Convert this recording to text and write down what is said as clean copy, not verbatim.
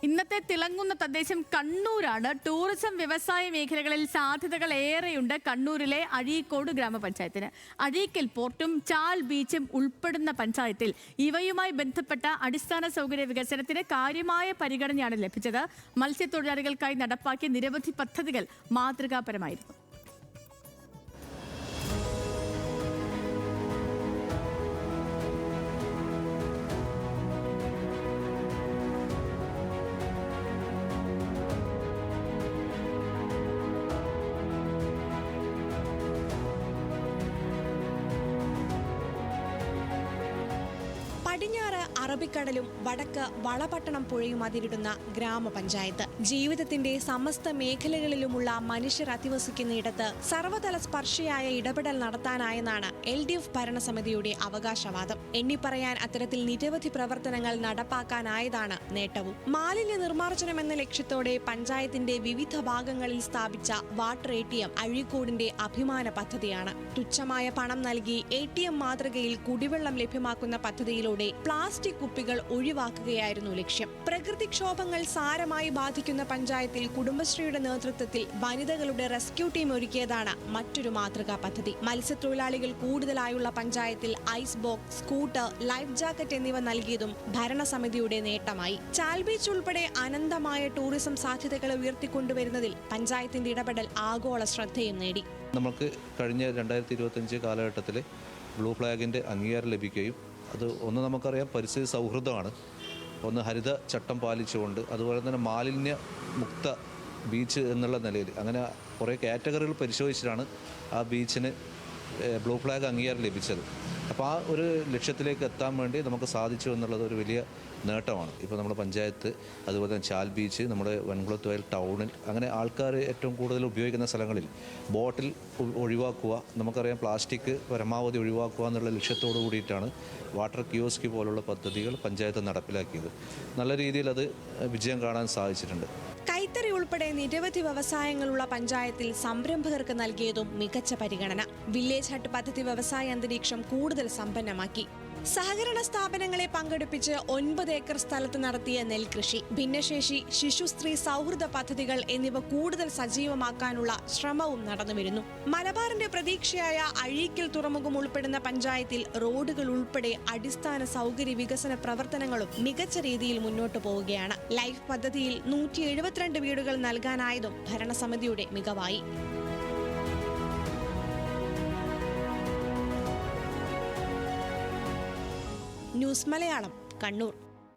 ഇന്നത്തെ തിളങ്ങുന്ന തദ്ദേശം കണ്ണൂരാണ്. ടൂറിസം വ്യവസായ മേഖലകളിൽ സാധ്യതകൾ ഏറെയുണ്ട് കണ്ണൂരിലെ അഴീക്കോട് ഗ്രാമപഞ്ചായത്തിന്. അഴീക്കൽ പോർട്ടും ചാൽ ബീച്ചും ഉൾപ്പെടുന്ന പഞ്ചായത്തിൽ ഇവയുമായി ബന്ധപ്പെട്ട അടിസ്ഥാന സൗകര്യ വികസനത്തിന് കാര്യമായ പരിഗണനയാണ് ലഭിച്ചത്. മത്സ്യത്തൊഴിലാളികൾക്കായി നടപ്പാക്കിയ നിരവധി പദ്ധതികൾ മാതൃകാപരമായിരുന്നു. പടിഞ്ഞാറ് അറബിക്കടലും വടക്ക് വളപട്ടണം പുഴയും അതിരിടുന്ന ഗ്രാമപഞ്ചായത്ത് ജീവിതത്തിന്റെ സമസ്ത മേഖലകളിലുമുള്ള മനുഷ്യർ അധിവസിക്കുന്നയിടത്ത് സർവതല സ്പർശിയായ ഇടപെടൽ നടത്താനായെന്നാണ് LDF ഭരണസമിതിയുടെ അവകാശവാദം. എണ്ണിപ്പറയാൻ അത്തരത്തിൽ നിരവധി പ്രവർത്തനങ്ങൾ നടപ്പാക്കാനായതാണ് നേട്ടവും. മാലിന്യ നിർമ്മാർജ്ജനം എന്ന ലക്ഷ്യത്തോടെ പഞ്ചായത്തിന്റെ വിവിധ ഭാഗങ്ങളിൽ സ്ഥാപിച്ച വാട്ടർ ATM അഴീക്കോടിന്റെ അഭിമാന പദ്ധതിയാണ്. തുച്ഛമായ പണം നൽകി ATM മാതൃകയിൽ കുടിവെള്ളം ലഭ്യമാക്കുന്ന പദ്ധതിയിലൂടെ പ്ലാസ്റ്റിക് കുപ്പികൾ ഒഴിവാക്കുകയായിരുന്നു ലക്ഷ്യം. പ്രകൃതിക്ഷോഭങ്ങൾ സാരമായി ബാധിക്കുന്ന പഞ്ചായത്തിൽ കുടുംബശ്രീയുടെ നേതൃത്വത്തിൽ വനിതകളുടെ റെസ്ക്യൂ ടീം ഒരുക്കിയതാണ് മറ്റൊരു മാതൃകാ പദ്ധതി. മത്സ്യത്തൊഴിലാളികൾ കൂടുതലായുള്ള പഞ്ചായത്തിൽ ice box, scooter, life jacket എന്നിവ നൽകിയതും ഭരണസമിതിയുടെ നേട്ടമായി. ചാൽ ബീച്ച് ഉൾപ്പെടെ അനന്തമായ ടൂറിസം സാധ്യതകളെ ഉയർത്തിക്കൊണ്ടുവരുന്നതിൽ പഞ്ചായത്തിന്റെ ഇടപെടൽ ആഗോള ശ്രദ്ധയും നേടി. നമുക്ക് കഴിഞ്ഞ 2025 കാലഘട്ടത്തിൽ ബ്ലൂ ഫ്ലാഗിൻ്റെ അംഗീകാരം ലഭിക്കുകയും അത് ഒന്ന് നമുക്കറിയാം പരിസ്ഥിതി സൗഹൃദമാണ്, ഒന്ന് ഹരിത ചട്ടം പാലിച്ചുകൊണ്ട്, അതുപോലെ തന്നെ മാലിന്യ മുക്ത ബീച്ച് എന്നുള്ള നിലയിൽ അങ്ങനെ കുറേ കാറ്റഗറികൾ പരിശോധിച്ചിട്ടാണ് ആ ബീച്ചിന് ബ്ലൂ ഫ്ലാഗ് അംഗീകാരം ലഭിച്ചത്. അപ്പോൾ ആ ഒരു ലക്ഷ്യത്തിലേക്ക് എത്താൻ വേണ്ടി നമുക്ക് സാധിച്ചു എന്നുള്ളത് ഒരു വലിയ നേട്ടമാണ്. ഇപ്പോൾ നമ്മുടെ പഞ്ചായത്ത്, അതുപോലെ തന്നെ ചാൽ ബീച്ച്, നമ്മുടെ വെൺകുളത്ത് വയൽ ടൗണിൽ, അങ്ങനെ ആൾക്കാർ ഏറ്റവും കൂടുതൽ ഉപയോഗിക്കുന്ന സ്ഥലങ്ങളിൽ ബോട്ടിൽ ഒഴിവാക്കുക, നമുക്കറിയാം പ്ലാസ്റ്റിക് പരമാവധി ഒഴിവാക്കുക എന്നുള്ള ലക്ഷ്യത്തോടു കൂടിയിട്ടാണ് വാട്ടർ കിയോസ്കി പോലുള്ള പദ്ധതികൾ പഞ്ചായത്ത് നടപ്പിലാക്കിയത്. നല്ല രീതിയിൽ അത് വിജയം കാണാൻ സാധിച്ചിട്ടുണ്ട്. കൈത്തറി ഉൾപ്പെടെ നിരവധി വ്യവസായങ്ങളുള്ള പഞ്ചായത്തിൽ സംരംഭകർക്ക് നൽകിയതും മികച്ച പരിഗണന. വില്ലേജ് ഹട്ട് പദ്ധതി വ്യവസായ അന്തരീക്ഷം കൂടുതൽ സമ്പന്നമാക്കി. സഹകരണ സ്ഥാപനങ്ങളെ പങ്കെടുപ്പിച്ച് 9 ഏക്കർ സ്ഥലത്ത് നടത്തിയ നെൽകൃഷി, ഭിന്നശേഷി, ശിശു സ്ത്രീ സൗഹൃദ പദ്ധതികൾ എന്നിവ കൂടുതൽ സജീവമാക്കാനുള്ള ശ്രമവും നടന്നുവരുന്നു. മലബാറിന്റെ പ്രതീക്ഷയായ അഴീക്കൽ തുറമുഖം ഉൾപ്പെടുന്ന പഞ്ചായത്തിൽ റോഡുകൾ ഉൾപ്പെടെ അടിസ്ഥാന സൗകര്യ വികസന പ്രവർത്തനങ്ങളും മികച്ച രീതിയിൽ മുന്നോട്ടു പോവുകയാണ്. ലൈഫ് പദ്ധതിയിൽ 172 വീടുകൾ നൽകാനായതും ഭരണസമിതിയുടെ മികവായി. ന്യൂസ് മലയാളം, കണ്ണൂർ.